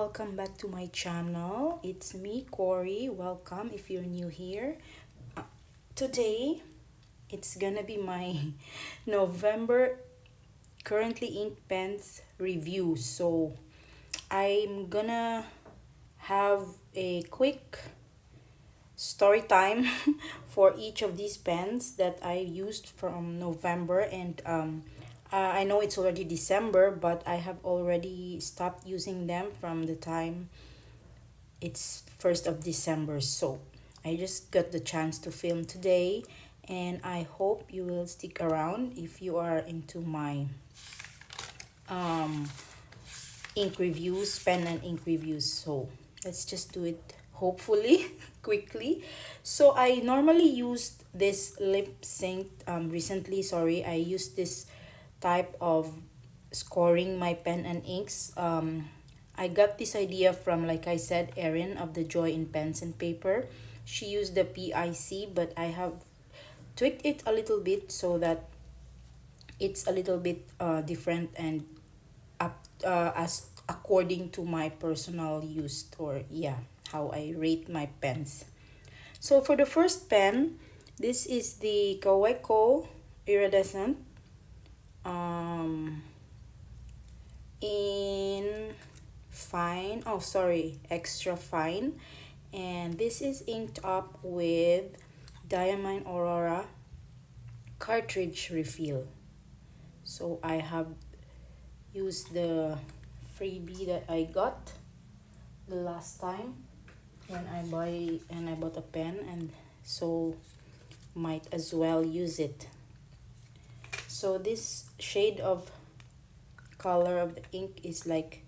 welcome back to my channel. It's me, Cory. Welcome if you're new here. Today, it's gonna be my November currently ink pens review. So, I'm gonna have a quick story time for each of these pens that I used from November and I know it's already December, but I have already stopped using them from the time it's 1st of December. So I just got the chance to film today, and I hope you will stick around if you are into my um, ink reviews, pen and ink reviews. So let's just do it hopefully quickly. So I normally used this lip sync recently. Sorry, I used this type of scoring my pen and inks. I got this idea from, like I said, Erin of the Joy in Pens and Paper. She used the PIC, but I have tweaked it a little bit so that it's a little bit different and up as according to my personal use, or yeah, how I rate my pens. So for the first pen, this is the Kaweco Iridescent in fine, oh sorry, extra fine, and this is inked up with Diamine Aurora cartridge refill. So I have used the freebie that I got the last time when I bought a pen, and so might as well use it. So this shade of color of the ink is like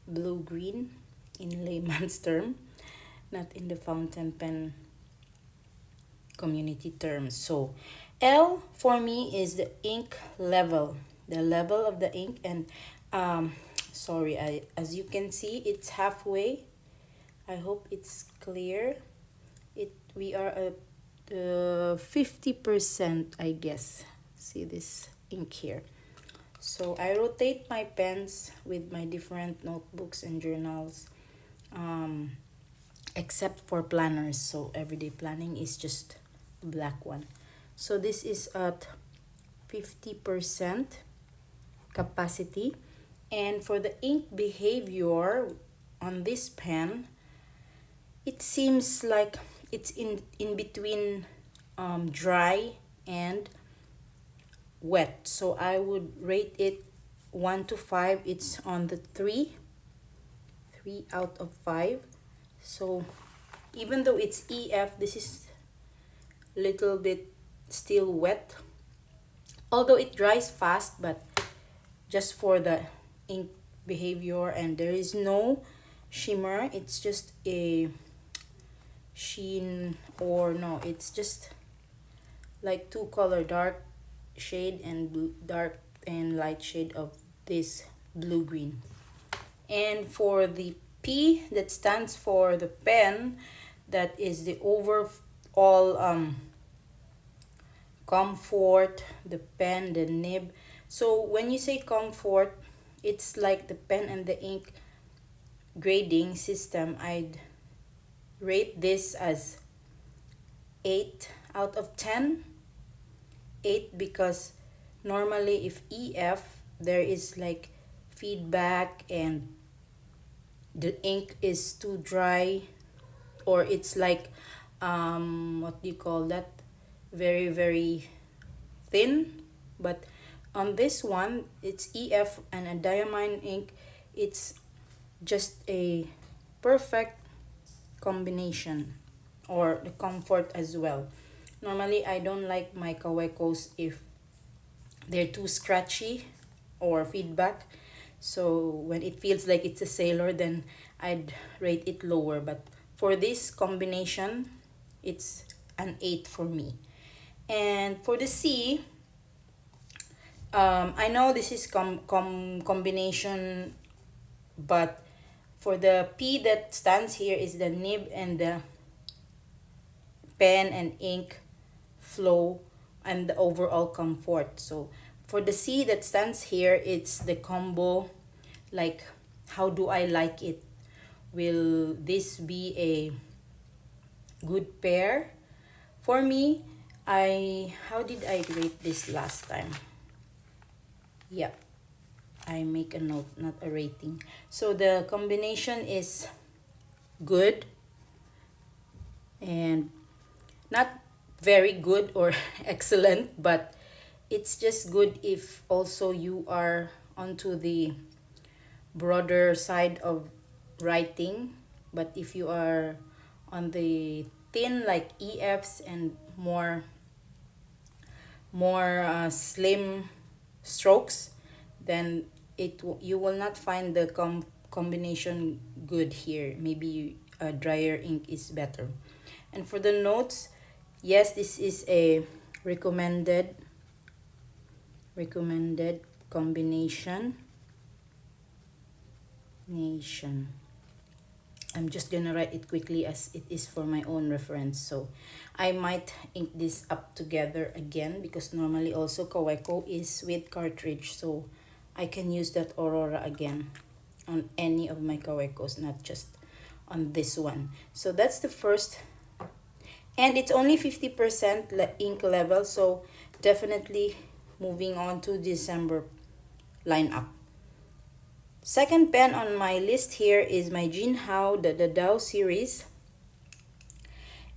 blue green in layman's term, not in the fountain pen community terms. So L for me is the ink level, the level of the ink, and sorry, I as you can see it's halfway. I hope it's clear. We are at 50%, I guess. See this ink here. So I rotate my pens with my different notebooks and journals, except for planners. So everyday planning is just a black one. So this is at 50% capacity. And for the ink behavior on this pen, it seems like it's in between dry and wet. So I would rate it 1 to 5. It's on the 3 out of 5. So even though it's EF, this is a little bit still wet, although it dries fast, but just for the ink behavior, and there is no shimmer. It's just a sheen, or no, it's just like two color, dark shade and dark and light shade of this blue green. And for the P that stands for the pen, that is the overall comfort, the pen, the nib. So when you say comfort, it's like the pen and the ink grading system. I'd rate this as 8 out of 10. 8 because normally if EF, there is like feedback and the ink is too dry, or it's like what do you call that, very very thin. But on this one, it's EF and a diamine ink. It's just a perfect combination, or the comfort as well. Normally I don't like my Kawecos if they're too scratchy or feedback. So when it feels like it's a sailor, then I'd rate it lower. But for this combination, it's an 8 for me. And for the C, I know this is combination, but for the P that stands here is the nib and the pen and ink flow and the overall comfort. So for the C that stands here, it's the combo, like how do I like it. Will this be a good pair? For me, how did I rate this last time? Yeah, I make a note, not a rating. So the combination is good and not very good or excellent, but it's just good if also you are onto the broader side of writing. But if you are on the thin like EFs and more slim strokes, then you will not find the combination good here. Maybe a drier ink is better. And for the notes, yes, this is a recommended combination nation. I'm just gonna write it quickly as it is for my own reference. So I might ink this up together again because normally also Kaweco is with cartridge. So I can use that Aurora again on any of my Kawecos, not just on this one. So that's the first. And it's only 50% ink level. So definitely moving on to December lineup. Second pen on my list here is my Jinhao, the Dao series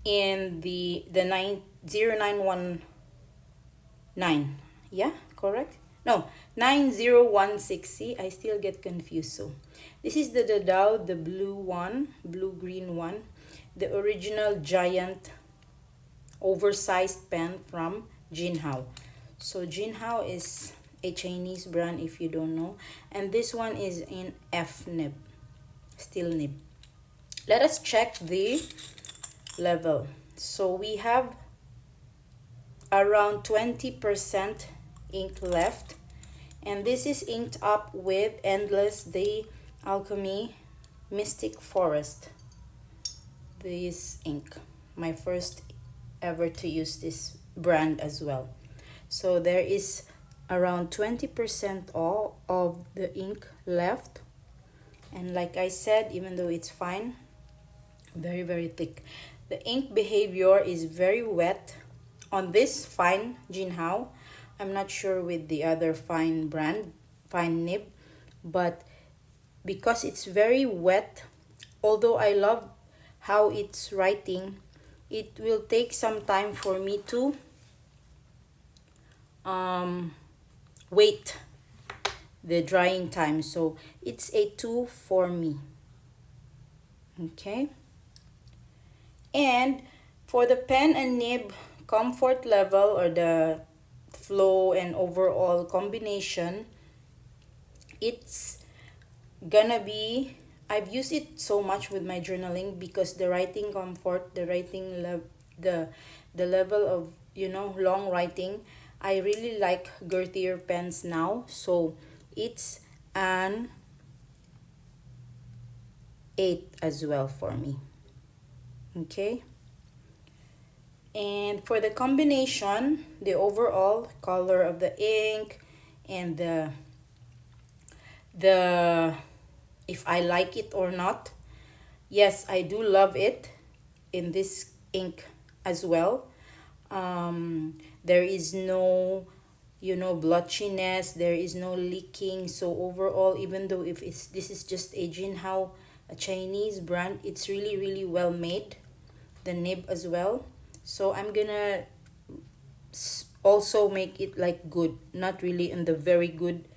in the 0919. Yeah, correct? No, 9016. I still get confused. So this is the Dao, the blue-green one, the original giant oversized pen from Jinhao. So Jinhao is a Chinese brand if you don't know, and this one is in F nib, steel nib. Let us check the level. So we have around 20% ink left, and this is inked up with Endless the Alchemy Mystic Forest. This ink, my first ever to use this brand as well. So there is around 20% all of the ink left, and like I said, even though it's fine, very thick. The ink behavior is very wet on this fine Jinhao. I'm not sure with the other fine nib, but because it's very wet, although I love how it's writing, it will take some time for me to wait the drying time. So it's a 2 for me. Okay, and for the pen and nib comfort level, or the flow and overall combination, it's gonna be, I've used it so much with my journaling because the writing comfort, the writing the level of, you know, long writing, I really like girthier pens now. So it's an 8 as well for me. Okay, and for the combination, the overall color of the ink and the if I like it or not, yes, I do love it in this ink as well. There is no, you know, blotchiness, there is no leaking. So overall, even though if this is just a Jinhao, a Chinese brand, it's really well made, the nib as well. So I'm gonna also make it like good, not really in the very good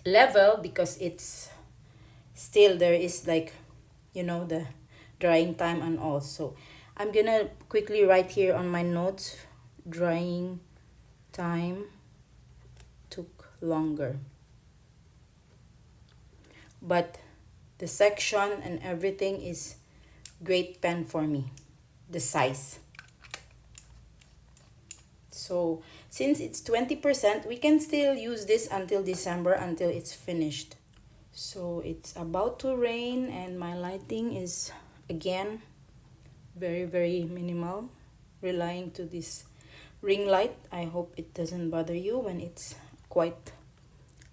level, because it's still, there is like, you know, the drying time and all. So I'm gonna quickly write here on my notes, drying time took longer, but the section and everything is great pen for me, the size. So since it's 20%, we can still use this until December, until it's finished. So it's about to rain and my lighting is again very minimal, relying to this ring light. I hope it doesn't bother you when it's quite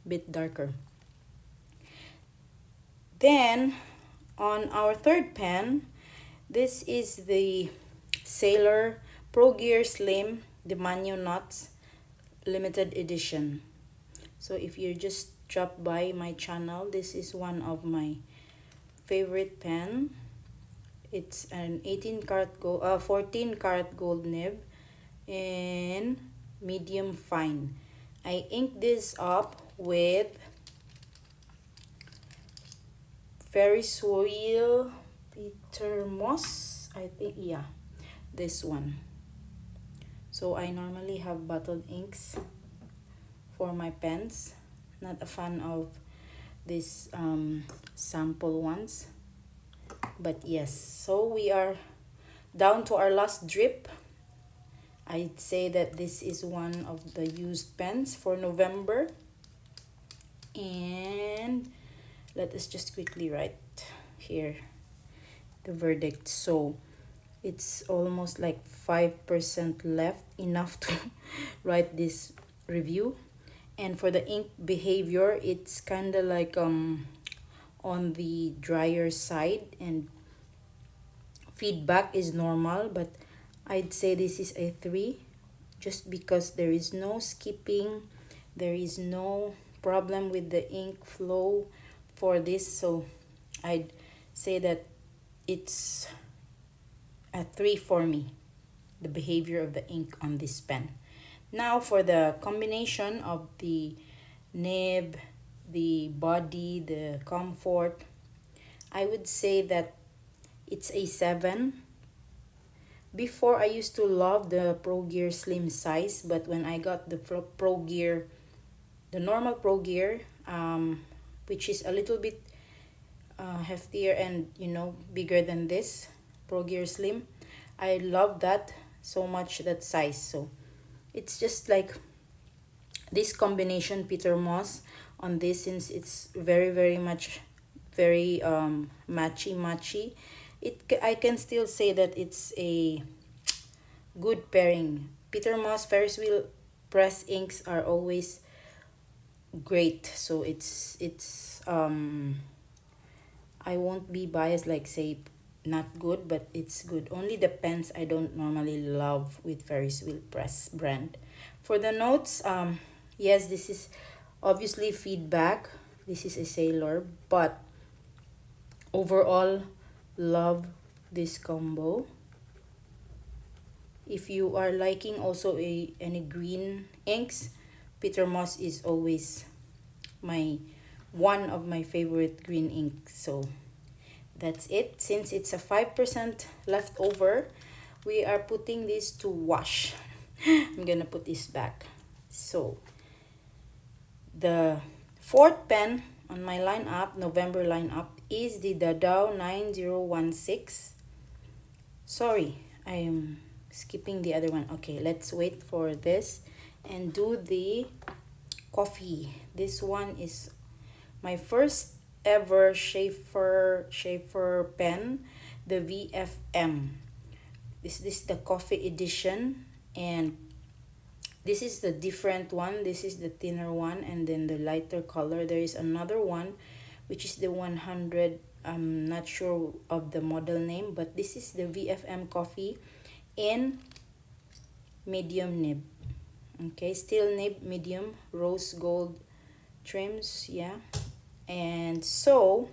a bit darker. Then on our third pen, this is the Sailor Pro Gear Slim Demanio Nuts limited edition. So if you just drop by my channel, this is one of my favorite pen. It's an 14 karat gold nib in medium fine. I inked this up with Ferris wheel Peter Moss, I think, yeah, this one. So I normally have bottled inks for my pens. Not a fan of these sample ones, but yes. So we are down to our last drip. I'd say that this is one of the used pens for November, and let us just quickly write here the verdict. So it's almost like 5% left, enough to write this review. And for the ink behavior, it's kind of like on the drier side, and feedback is normal, but I'd say this is a 3 just because there is no skipping, there is no problem with the ink flow for this. So I'd say that it's a 3 for me, the behavior of the ink on this pen. Now for the combination of the nib, the body, the comfort, I would say that it's a 7. Before, I used to love the Pro Gear Slim size, but when I got the Pro Gear, the normal Pro Gear, which is a little bit heftier and, you know, bigger than this Pro Gear Slim, I love that so much, that size. So it's just like this combination Peter Moss on this, since it's very much very matchy. I can still say that it's a good pairing. Peter Moss Ferris wheel press inks are always great. So it's I won't be biased, like say not good, but it's good. Only the pens I don't normally love with Ferris wheel press brand. For the notes, yes, this is obviously feedback. This is a Sailor, but overall, love this combo. If you are liking also any green inks, Peter Moss is always one of my favorite green inks. So that's it. Since it's a 5% left over, we are putting this to wash. I'm gonna put this back. So the fourth pen on my lineup, November lineup, is the Dadao 9016. Sorry, I am skipping the other one. Okay, let's wait for this and do the coffee. This one is my first ever Sheaffer pen, the VFM. This is the coffee edition, and this is the different one. This is the thinner one, and then the lighter color. There is another one, which is the 100. I'm not sure of the model name, but this is the VFM coffee in medium nib. Okay, still nib, medium, rose gold trims, yeah. And so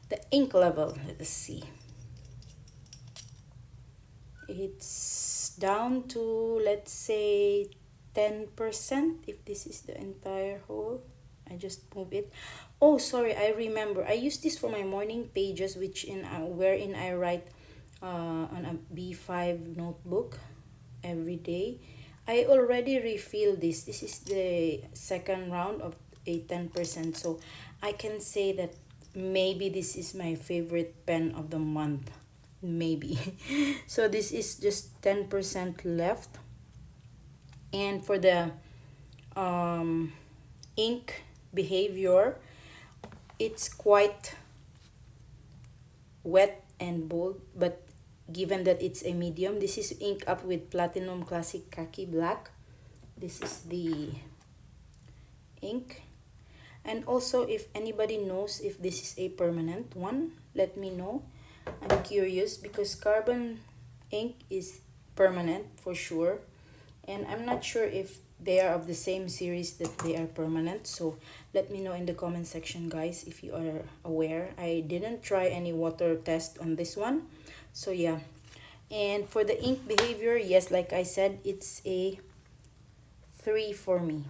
the ink level, let us see. It's down to, let's say, 10%. If this is the entire whole, I just move it. Oh, sorry, I remember. I use this for my morning pages, wherein I write on a B5 notebook every day. I already refill this. This is the second round of a 10%. So I can say that maybe this is my favorite pen of the month. Maybe. So this is just 10% left. And for the ink behavior, it's quite wet and bold, but given that it's a medium, this is ink up with Platinum Classic Khaki Black. This is the ink. And also, if anybody knows if this is a permanent one, let me know. I'm curious because carbon ink is permanent for sure, and I'm not sure if they are of the same series that they are permanent. So let me know in the comment section, guys, if you are aware. I didn't try any water test on this one, so yeah. And for the ink behavior, yes, like I said, it's a 3 for me.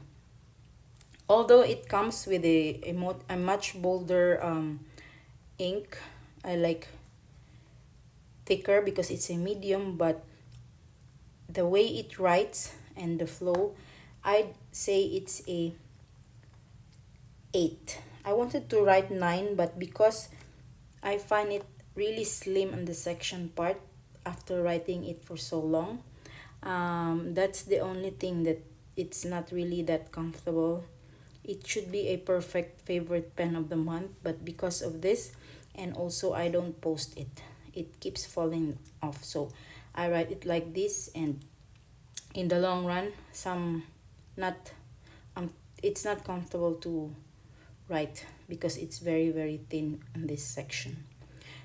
Although it comes with a much bolder ink. I like thicker because it's a medium, but the way it writes and the flow, I'd say it's a 8. I wanted to write 9, but because I find it really slim on the section part after writing it for so long, that's the only thing that it's not really that comfortable. It should be a perfect favorite pen of the month, but because of this, and also I don't post it, it keeps falling off. So I write it like this, and in the long run, not it's not comfortable to write because it's very very thin in this section.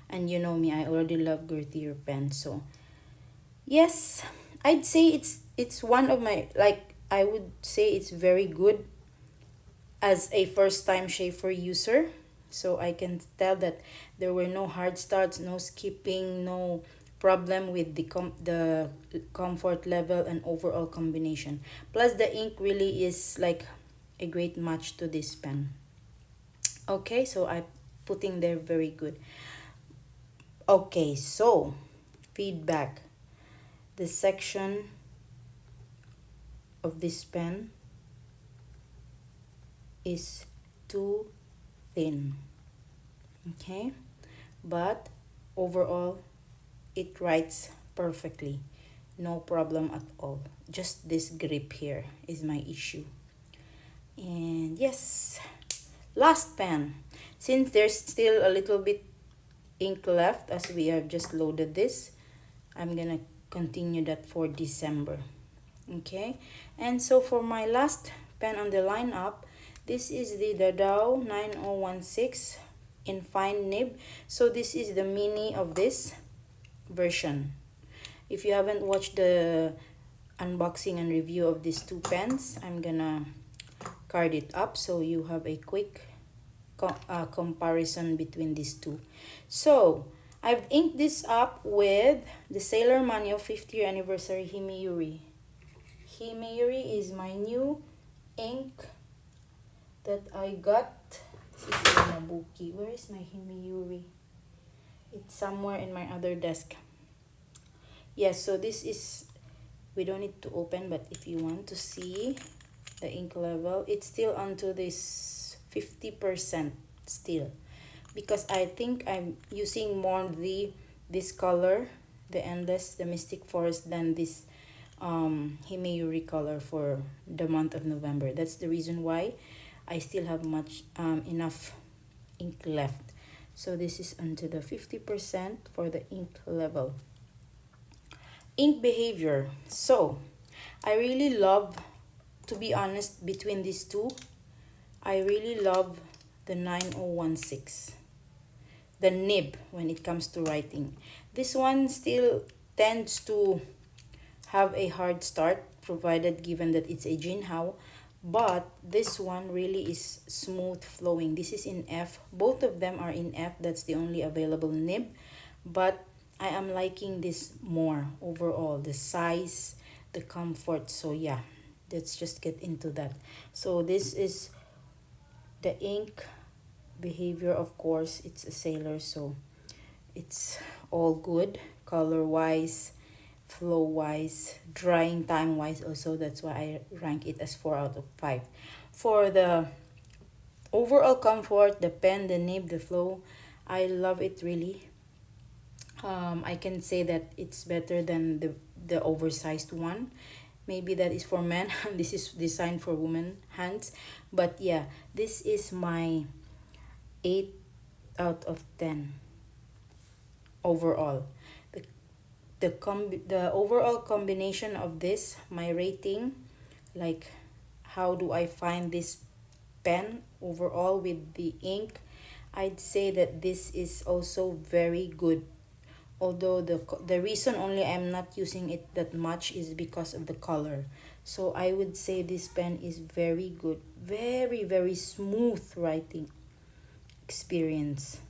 And you know me, I already love girthier pens. So yes, I'd say it's one of my, like, I would say it's very good as a first time Sheaffer user. So I can tell that there were no hard starts, no skipping, no problem with the comfort level and overall combination. Plus the ink really is like a great match to this pen. Okay, so I putting there very good. Okay, so feedback. The section of this pen is too thin. Okay, but overall it writes perfectly, no problem at all. Just this grip here is my issue. And yes, last pen, since there's still a little bit ink left as we have just loaded this, I'm gonna continue that for December. Okay, and so for my last pen on the lineup, this is the Dadao 9016 in fine nib. So this is the mini of this version. If you haven't watched the unboxing and review of these two pens, I'm gonna card it up so you have a quick comparison between these two. So I've inked this up with the Sailor Mano 50th anniversary Himiyuri. Himiyuri is my new ink that I got. This is the Nabuki. Where is my Himiyuri? It's somewhere in my other desk. Yes, so this is, we don't need to open, but if you want to see the ink level, it's still onto this 50% still, because I think I'm using more this color, the Endless, the Mystic Forest, than this Himeyuri color for the month of November. That's the reason why I still have enough ink left. So this is onto the 50% for the ink level. Ink behavior. So I really love, to be honest, between these two, I really love the 9016, the nib, when it comes to writing. This one still tends to have a hard start, provided given that it's a Jinhao, but this one really is smooth flowing. This is in F. Both of them are in F. That's the only available nib, but I am liking this more overall, the size, the comfort. So yeah, let's just get into that. So this is the ink behavior. Of course, it's a Sailor, so it's all good color wise, flow wise, drying time wise also. That's why I rank it as 4 out of 5. For the overall comfort, the pen, the nib, the flow, I love it really. I can say that it's better than the oversized one. Maybe that is for men. This is designed for women hands. But yeah, this is my 8 out of 10 overall. The overall combination of this, my rating, like how do I find this pen overall with the ink, I'd say that this is also very good. Although the reason only I'm not using it that much is because of the color. So I would say this pen is very good. Very, very smooth writing experience.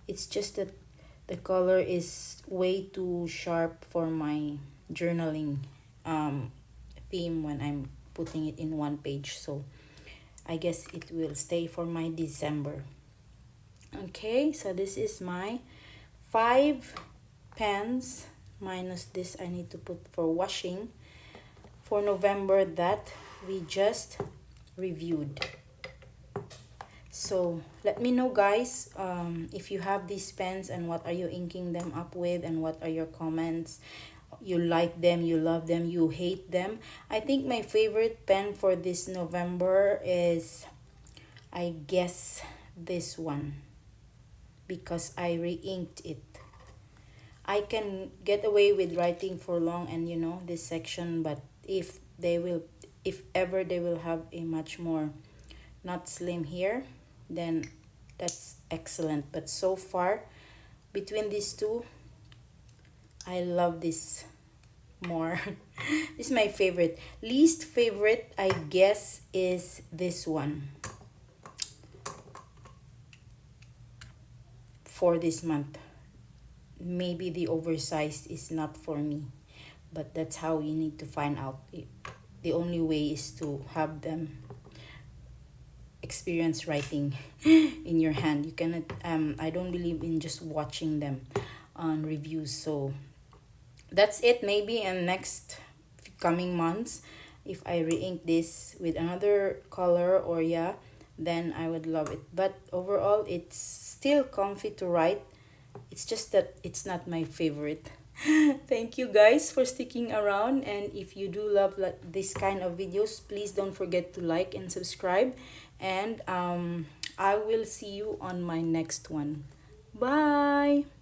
It's just that the color is way too sharp for my journaling theme when I'm putting it in one page. So I guess it will stay for my December. Okay, so this is my 5 pens minus this I need to put for washing for November that we just reviewed. So let me know, guys, if you have these pens and what are you inking them up with, and what are your comments. You like them, you love them, you hate them. I think my favorite pen for this November is, I guess, this one, because I re-inked it. I can get away with writing for long and this section, but if ever they will have a much more not slim here, then that's excellent. But so far, between these two, I love this more. This is my favorite. Least favorite, I guess, is this one for this month. Maybe the oversized is not for me, but that's how you need to find out. The only way is to have them experience writing in your hand. You cannot I don't believe in just watching them on reviews. So that's it. Maybe in next coming months, if I re-ink this with another color, or then I would love it. But overall, it's still comfy to write. It's just that it's not my favorite. Thank you guys for sticking around, and if you do love this kind of videos, please don't forget to like and subscribe, and I will see you on my next one. Bye.